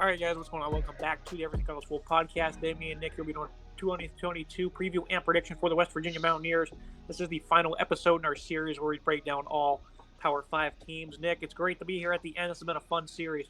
All right, guys, what's going on? Welcome back to the Everything College Football podcast. Today, me and Nick will be doing 2022 preview and prediction for the West Virginia Mountaineers. This is the final episode in our series where we break down all Power 5 teams. Nick, it's great to be here at the end. This has been a fun series.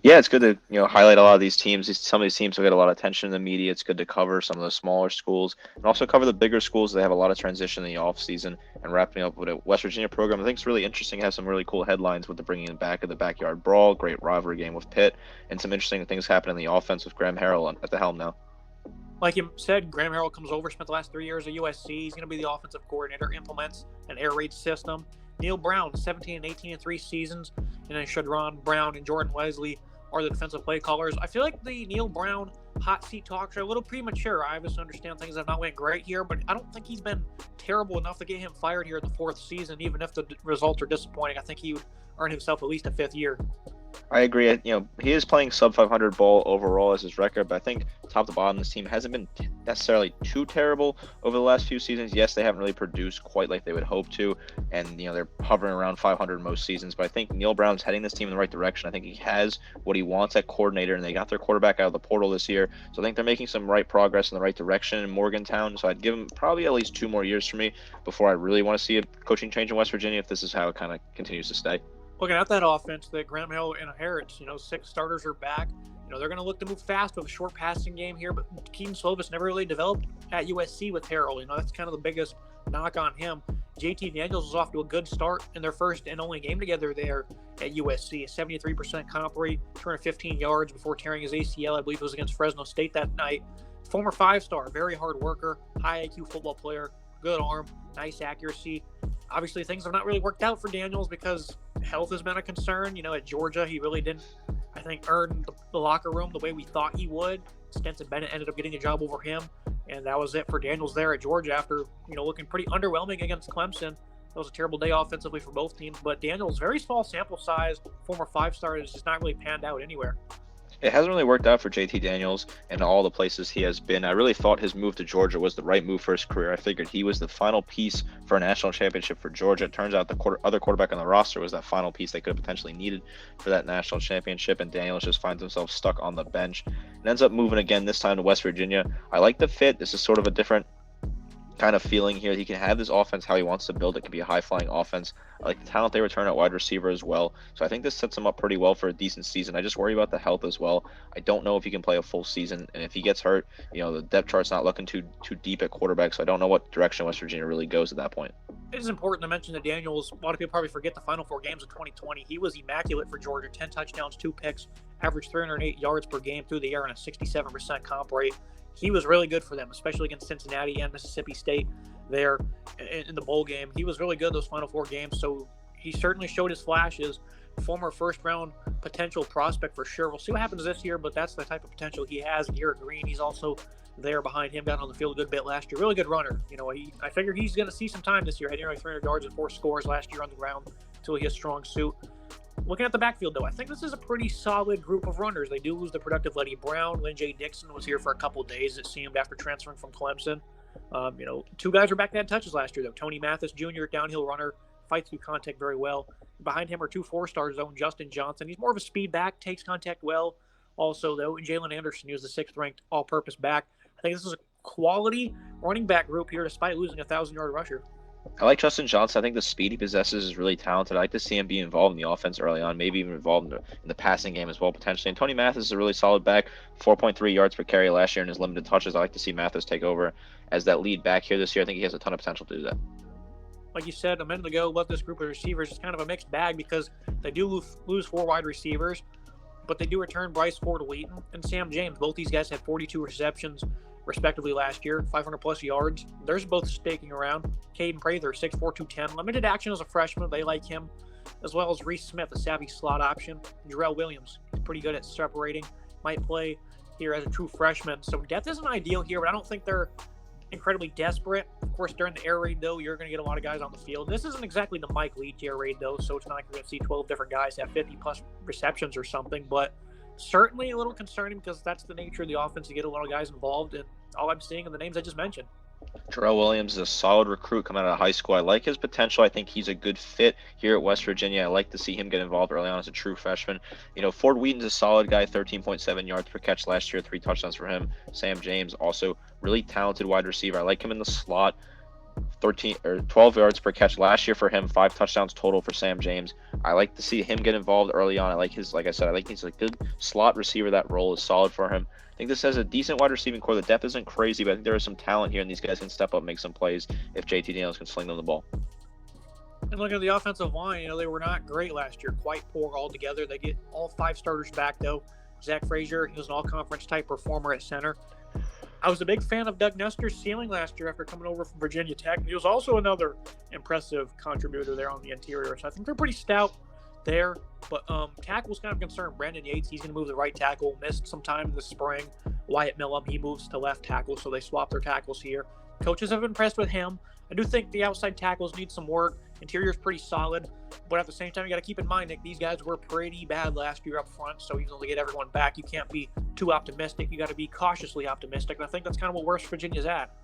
Yeah, it's good to highlight a lot of these teams. Some of these teams will get a lot of attention in the media. It's good to cover some of the smaller schools and also cover the bigger schools. They have a lot of transition in the off season and wrapping up with a West Virginia program. I think it's really interesting. It has some really cool headlines with the bringing in back of the backyard brawl, great rivalry game with Pitt, and some interesting things happening in the offense with Graham Harrell at the helm now. Like you said, Graham Harrell comes over, spent the last 3 years at USC. He's going to be the offensive coordinator, implements an air raid system. Neil Brown, 17 and 18 in 3 seasons, and then Shadron Brown and Jordan Wesley are the defensive play callers. I feel like the Neil Brown hot seat talks are a little premature. I obviously understand things have not went great here, but I don't think he's been terrible enough to get him fired here in the 4th season, even if the results are disappointing. I think he would earn himself at least a 5th year. I agree. He is playing sub 500 ball overall as his record, but I think top to bottom, this team hasn't been necessarily too terrible over the last few seasons. Yes, they haven't really produced quite like they would hope to, and they're hovering around 500 most seasons. But I think Neil Brown's heading this team in the right direction. I think he has what he wants at coordinator, and they got their quarterback out of the portal this year, so I think they're making some right progress in the right direction in Morgantown. So I'd give him probably at least 2 more years for me before I really want to see a coaching change in West Virginia if this is how it kind of continues to stay. Looking at that offense that Graham Harrell inherits, 6 starters are back. They're going to look to move fast with a short passing game here, but Keaton Slovis never really developed at USC with Harrell. That's kind of the biggest knock on him. JT Daniels was off to a good start in their first and only game together there at USC. A 73% comp rate, 215 yards before tearing his ACL. I believe it was against Fresno State that night. Former 5-star, very hard worker, high IQ football player, good arm, nice accuracy. Obviously, things have not really worked out for Daniels because health has been a concern. At Georgia, he really didn't, I think, earn the locker room the way we thought he would. Stetson Bennett ended up getting a job over him, and that was it for Daniels there at Georgia after, looking pretty underwhelming against Clemson. That was a terrible day offensively for both teams, but Daniels, very small sample size, former 5-star, has just not really panned out anywhere. It hasn't really worked out for JT Daniels and all the places he has been. I really thought his move to Georgia was the right move for his career. I figured he was the final piece for a national championship for Georgia. It turns out the other quarterback on the roster was that final piece they could have potentially needed for that national championship, and Daniels just finds himself stuck on the bench and ends up moving again, this time to West Virginia. I like the fit. This is sort of a different kind of feeling here. He can have this offense how he wants to build it. It can be a high-flying offense. I like the talent they return at wide receiver as well. So I think this sets him up pretty well for a decent season. I just worry about the health as well. I don't know if he can play a full season, and if he gets hurt, the depth chart's not looking too deep at quarterback, so I don't know what direction West Virginia really goes at that point. It is important to mention that Daniels, a lot of people probably forget the Final 4 games of 2020. He was immaculate for Georgia, 10 touchdowns, 2 picks, averaged 308 yards per game through the air, and a 67% comp rate. He was really good for them, especially against Cincinnati and Mississippi State there in the bowl game. He was really good those Final 4 games, so he certainly showed his flashes. Former first-round potential prospect for sure. We'll see what happens this year, but that's the type of potential he has. Garrett Green, he's also there behind him, got on the field a good bit last year. Really good runner. I figure he's going to see some time this year. Had nearly 300 yards and 4 scores last year on the ground until he has strong suit. Looking at the backfield, though, I think this is a pretty solid group of runners. They do lose the productive Letty Brown. Lynn J. Dixon was here for a couple of days, it seemed, after transferring from Clemson. 2 guys were back that had touches last year, though. Tony Mathis Jr., downhill runner, fights through contact very well. Behind him are 2 4-stars, though, and Justin Johnson. He's more of a speed back, takes contact well. Also, though, and Jalen Anderson, he was the 6th-ranked all-purpose back. I think this is a quality running back group here, despite losing a 1,000-yard rusher. I like Justin Johnson. I think the speed he possesses is really talented. I like to see him be involved in the offense early on, maybe even involved in the passing game as well, potentially. And Tony Mathis is a really solid back, 4.3 yards per carry last year in his limited touches. I like to see Mathis take over as that lead back here this year. I think he has a ton of potential to do that. Like you said a minute ago, what this group of receivers is kind of a mixed bag because they do lose 4 wide receivers, but they do return Bryce Ford-Wheaton and Sam James. Both these guys had 42 receptions respectively last year, 500-plus yards. They're both staking around. Caden Prather, 6'4", 210. Limited action as a freshman. They like him, as well as Reese Smith, a savvy slot option. Jarrell Williams, he's pretty good at separating. Might play here as a true freshman. So depth isn't ideal here, but I don't think they're incredibly desperate. Of course, during the air raid, though, you're going to get a lot of guys on the field. This isn't exactly the Mike Leach air raid, though, so it's not like you're going to see 12 different guys have 50-plus receptions or something, but certainly a little concerning because that's the nature of the offense to get a lot of guys involved, and all I'm seeing are the names I just mentioned. Jarrell Williams is a solid recruit coming out of high school. I like his potential. I think he's a good fit here at West Virginia. I like to see him get involved early on as a true freshman. Ford Wheaton's a solid guy, 13.7 yards per catch last year, 3 touchdowns for him. Sam James, also really talented wide receiver. I like him in the slot. 13 or 12 yards per catch last year for him, 5 touchdowns total for Sam James. I like to see him get involved early on. I like like I said, I like he's a good slot receiver. That role is solid for him. I think this has a decent wide receiving core. The depth isn't crazy, but I think there is some talent here, and these guys can step up and make some plays if JT Daniels can sling them the ball. And looking at the offensive line, they were not great last year, quite poor altogether. They get all 5 starters back, though. Zach Frazier, he was an all-conference type performer at center. I was a big fan of Doug Nestor's ceiling last year after coming over from Virginia Tech. He was also another impressive contributor there on the interior. So I think they're pretty stout there. But tackle's kind of concerned. Brandon Yates, he's going to move the right tackle. Missed some time in the spring. Wyatt Millum, he moves to left tackle, so they swap their tackles here. Coaches have been impressed with him. I do think the outside tackles need some work. Interior's pretty solid. But at the same time, you got to keep in mind, Nick, these guys were pretty bad last year up front. So even though they get everyone back, you can't be too optimistic. You got to be cautiously optimistic. And I think that's kind of what West Virginia's at.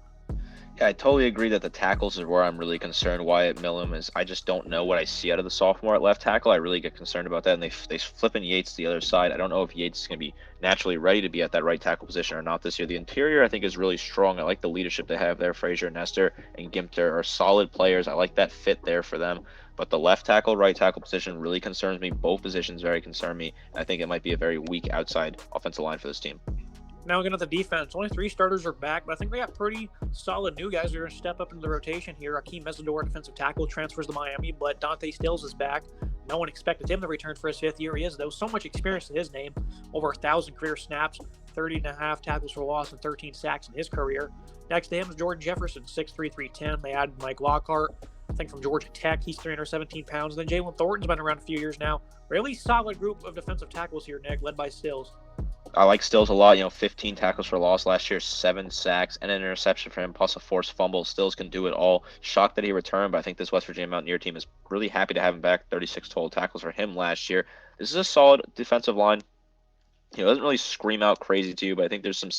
Yeah, I totally agree that the tackles is where I'm really concerned. Wyatt Millum is, I just don't know what I see out of the sophomore at left tackle. I really get concerned about that. And they flipping Yates to the other side. I don't know if Yates is going to be naturally ready to be at that right tackle position or not this year. The interior, I think, is really strong. I like the leadership they have there. Frazier, Nestor, and Gimter are solid players. I like that fit there for them. But the left tackle, right tackle position really concerns me. Both positions very concern me. I think it might be a very weak outside offensive line for this team. Now looking at the defense, only 3 starters are back, but I think they got pretty solid new guys who are going to step up into the rotation here. Akeem Mesidor, defensive tackle, transfers to Miami, but Dante Stills is back. No one expected him to return for his 5th year. He is, though. So much experience to his name. Over 1,000 career snaps, 30.5 tackles for loss, and 13 sacks in his career. Next to him is Jordan Jefferson, 6'3", 310. They added Mike Lockhart, I think from Georgia Tech. He's 317 pounds. And then Jalen Thornton's been around a few years now. Really solid group of defensive tackles here, Nick, led by Stills. I like Stills a lot. 15 tackles for loss last year, 7 sacks, and an interception for him, plus a forced fumble. Stills can do it all. Shocked that he returned, but I think this West Virginia Mountaineer team is really happy to have him back. 36 total tackles for him last year. This is a solid defensive line. It doesn't really scream out crazy to you, but I think there's some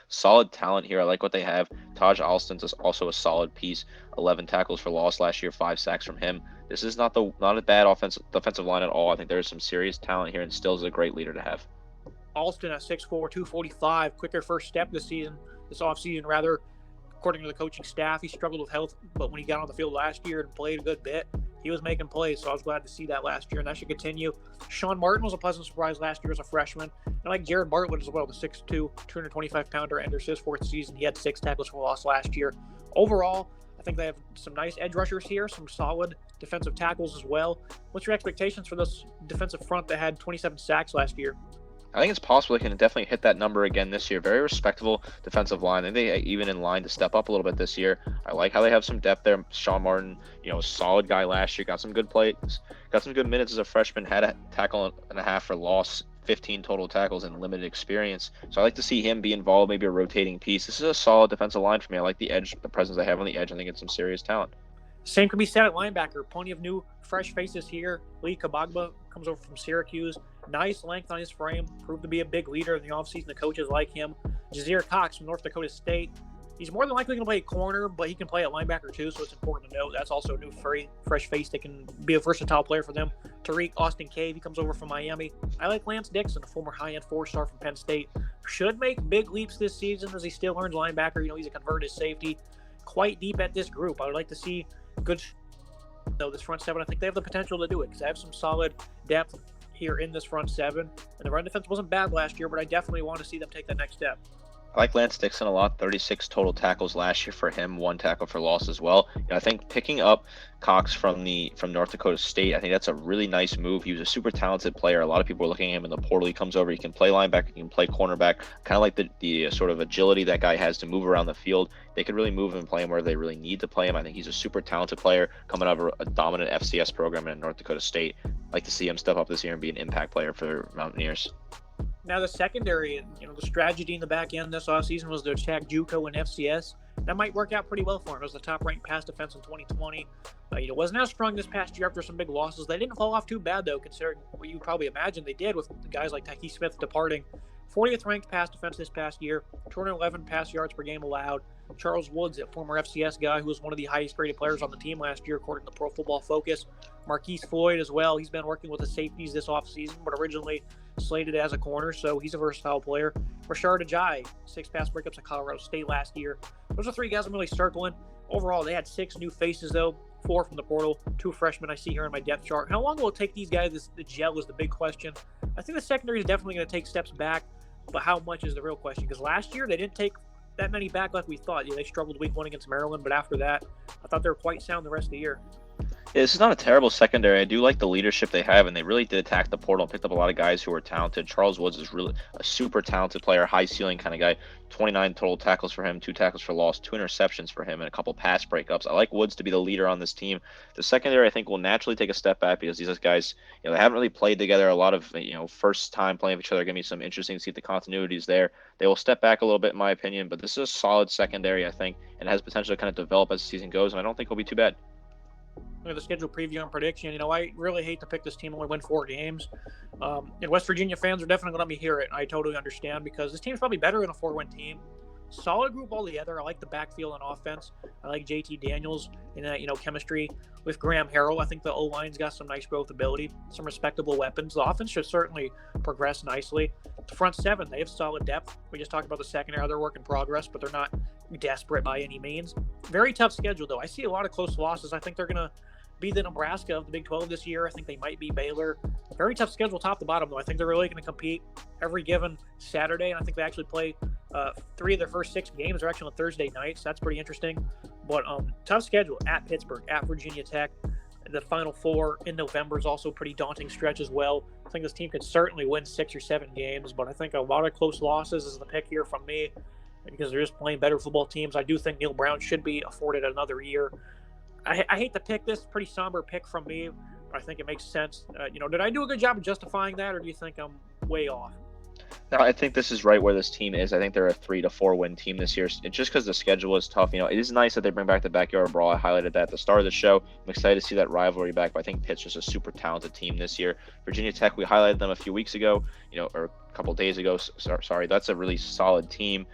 solid talent here. I like what they have. Taj Alston's also a solid piece. 11 tackles for loss last year, 5 sacks from him. This is not a bad defensive line at all. I think there's some serious talent here, and Stills is a great leader to have. Alston at 6'4", 245, quicker first step this offseason rather. According to the coaching staff, he struggled with health, but when he got on the field last year and played a good bit, he was making plays, so I was glad to see that last year, and that should continue. Sean Martin was a pleasant surprise last year as a freshman. And I like Jared Bartlett as well, the 6'2", 225-pounder, enters his 4th season. He had 6 tackles for loss last year. Overall, I think they have some nice edge rushers here, some solid defensive tackles as well. What's your expectations for this defensive front that had 27 sacks last year? I think it's possible they can definitely hit that number again this year. Very respectable defensive line. I think they even in line to step up a little bit this year. I like how they have some depth there. Sean Martin, a solid guy last year. Got some good plays. Got some good minutes as a freshman. Had a tackle and a half for loss. 15 total tackles and limited experience. So I like to see him be involved, maybe a rotating piece. This is a solid defensive line for me. I like the edge, the presence they have on the edge. I think it's some serious talent. Same can be said at linebacker. Plenty of new, fresh faces here. Lee Kabagba comes over from Syracuse. Nice length on his frame. Proved to be a big leader in the offseason. The coaches like him. Jazeer Cox from North Dakota State. He's more than likely going to play corner, but he can play at linebacker too, so it's important to note. That's also a new fresh face that can be a versatile player for them. Tariq Austin Cave, he comes over from Miami. I like Lance Dixon, a former high-end 4-star from Penn State. Should make big leaps this season as he still learns linebacker. He's a converted safety. Quite deep at this group. I would like to see good this front 7. I think they have the potential to do it because they have some solid depth here in this front 7. And the run defense wasn't bad last year, but I definitely want to see them take that next step. I like Lance Dixon a lot. 36 total tackles last year for him, 1 tackle for loss as well. I think picking up Cox from North Dakota State, I think that's a really nice move. He was a super talented player. A lot of people were looking at him in the portal. He comes over. He can play linebacker. He can play cornerback. Kind of like the sort of agility that guy has to move around the field. They could really move him and play him where they really need to play him. I think he's a super talented player coming out of a dominant FCS program in North Dakota State. I'd like to see him step up this year and be an impact player for Mountaineers. Now the secondary, the strategy in the back end this offseason was to attack JUCO and FCS. That might work out pretty well for him. It was the top-ranked pass defense in 2020. Wasn't as strong this past year after some big losses. They didn't fall off too bad, though, considering what you probably imagine they did with guys like Tyke Smith departing. 40th ranked pass defense this past year, 211 pass yards per game allowed. Charles Woods, a former FCS guy who was one of the highest graded players on the team last year, according to Pro Football Focus. Marquise Floyd as well. He's been working with the safeties this offseason, but originally slated as a corner, so he's a versatile player. Rashard Ajayi, 6 pass breakups at Colorado State last year. Those are 3 guys I'm really circling. Overall, they had 6 new faces, though. 4 from the portal, 2 freshmen I see here in my depth chart. How long will it take these guys to gel is the big question. I think the secondary is definitely going to take steps back, but how much is the real question? Because last year, they didn't take that many back like we thought. They struggled week 1 against Maryland, but after that, I thought they were quite sound the rest of the year. Yeah, this is not a terrible secondary. I do like the leadership they have, and they really did attack the portal and picked up a lot of guys who are talented. Charles Woods is really a super talented player, high ceiling kind of guy. 29 total tackles for him, 2 tackles for loss, 2 interceptions for him, and a couple pass breakups. I like Woods to be the leader on this team. The secondary, I think, will naturally take a step back because these guys, they haven't really played together. A lot of, first time playing with each other. Going to be some interesting to see if the continuity is there. They will step back a little bit, in my opinion, but this is a solid secondary, I think, and has potential to kind of develop as the season goes, and I don't think it'll be too bad. Look at the schedule preview and prediction. I really hate to pick this team only win 4 games. And West Virginia fans are definitely going to let me hear it. I totally understand because this team's probably better than a 4-win team. Solid group altogether. I like the backfield and offense. I like JT Daniels in that, chemistry with Graham Harrell. I think the O-line's got some nice growth ability, some respectable weapons. The offense should certainly progress nicely. The front 7, they have solid depth. We just talked about the secondary. They're work in progress, but they're not desperate by any means. Very tough schedule, though. I see a lot of close losses. I think they're going to be the Nebraska of the Big 12 this year. I think they might be Baylor. Very tough schedule top to bottom, though. I think they're really going to compete every given Saturday, and I think they actually play 3 of their first 6 games are actually on Thursday nights. That's pretty interesting. But tough schedule at Pittsburgh, at Virginia Tech. The Final 4 in November is also a pretty daunting stretch as well. I think this team could certainly win 6 or 7 games, but I think a lot of close losses is the pick here from me because they're just playing better football teams. I do think Neil Brown should be afforded another year. I hate to pick this, pretty somber pick from me, but I think it makes sense. Did I do a good job of justifying that, or do you think I'm way off? No, I think this is right where this team is. I think they're a 3 to 4 win team this year. It's just because the schedule is tough. It is nice that they bring back the backyard brawl. I highlighted that at the start of the show. I'm excited to see that rivalry back, but I think Pitt's just a super talented team this year. Virginia Tech, we highlighted them a few weeks ago, or a couple days ago. Sorry, that's a really solid team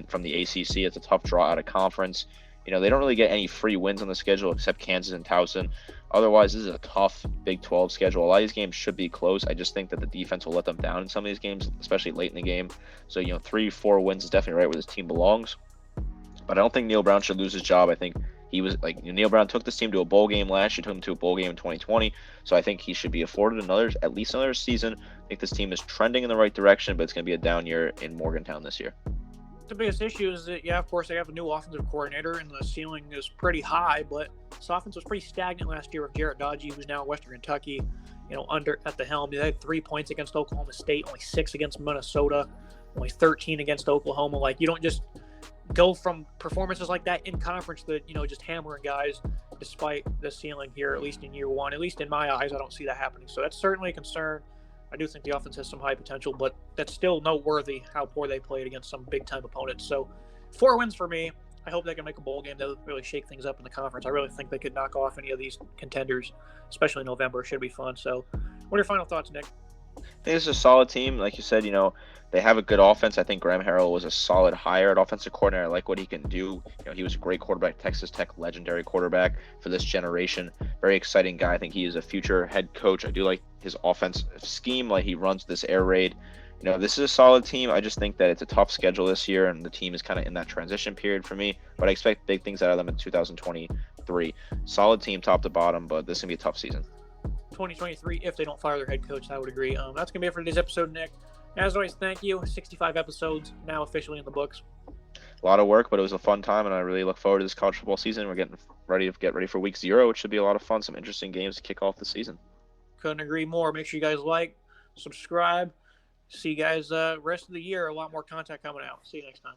from the ACC. It's a tough draw out of conference. They don't really get any free wins on the schedule except Kansas and Towson. Otherwise, this is a tough Big 12 schedule. A lot of these games should be close. I just think that the defense will let them down in some of these games, especially late in the game. So, 3-4 wins is definitely right where this team belongs. But I don't think Neil Brown should lose his job. I think he was Neil Brown took this team to a bowl game last year, took him to a bowl game in 2020. So I think he should be afforded at least another season. I think this team is trending in the right direction, but it's going to be a down year in Morgantown this year. The biggest issue is that, of course, they have a new offensive coordinator, and the ceiling is pretty high, but this offense was pretty stagnant last year with Jarrett Dodge, who's now at Western Kentucky, under at the helm. They had 3 points against Oklahoma State, only 6 against Minnesota, only 13 against Oklahoma. You don't just go from performances like that in conference to, just hammering guys despite the ceiling here, at least in year 1. At least in my eyes, I don't see that happening. So that's certainly a concern. I do think the offense has some high potential, but that's still noteworthy how poor they played against some big-time opponents. So 4 wins for me. I hope they can make a bowl game that will really shake things up in the conference. I really think they could knock off any of these contenders, especially in November. It should be fun. So what are your final thoughts, Nick? I think it's a solid team. Like you said, they have a good offense. I think Graham Harrell was a solid hire at offensive coordinator. I like what he can do. He was a great quarterback, Texas Tech legendary quarterback for this generation. Very exciting guy. I think he is a future head coach. I do like his offensive scheme, like he runs this air raid. This is a solid team. I just think that it's a tough schedule this year, and the team is kind of in that transition period for me. But I expect big things out of them in 2023. Solid team top to bottom, but this is going to be a tough season. 2023, if they don't fire their head coach, I would agree. That's going to be it for today's episode, Nick. As always, thank you. 65 episodes now officially in the books. A lot of work, but it was a fun time, and I really look forward to this college football season. We're getting ready for week 0, which should be a lot of fun. Some interesting games to kick off the season. Couldn't agree more. Make sure you guys like, subscribe. See you guys rest of the year. A lot more content coming out. See you next time.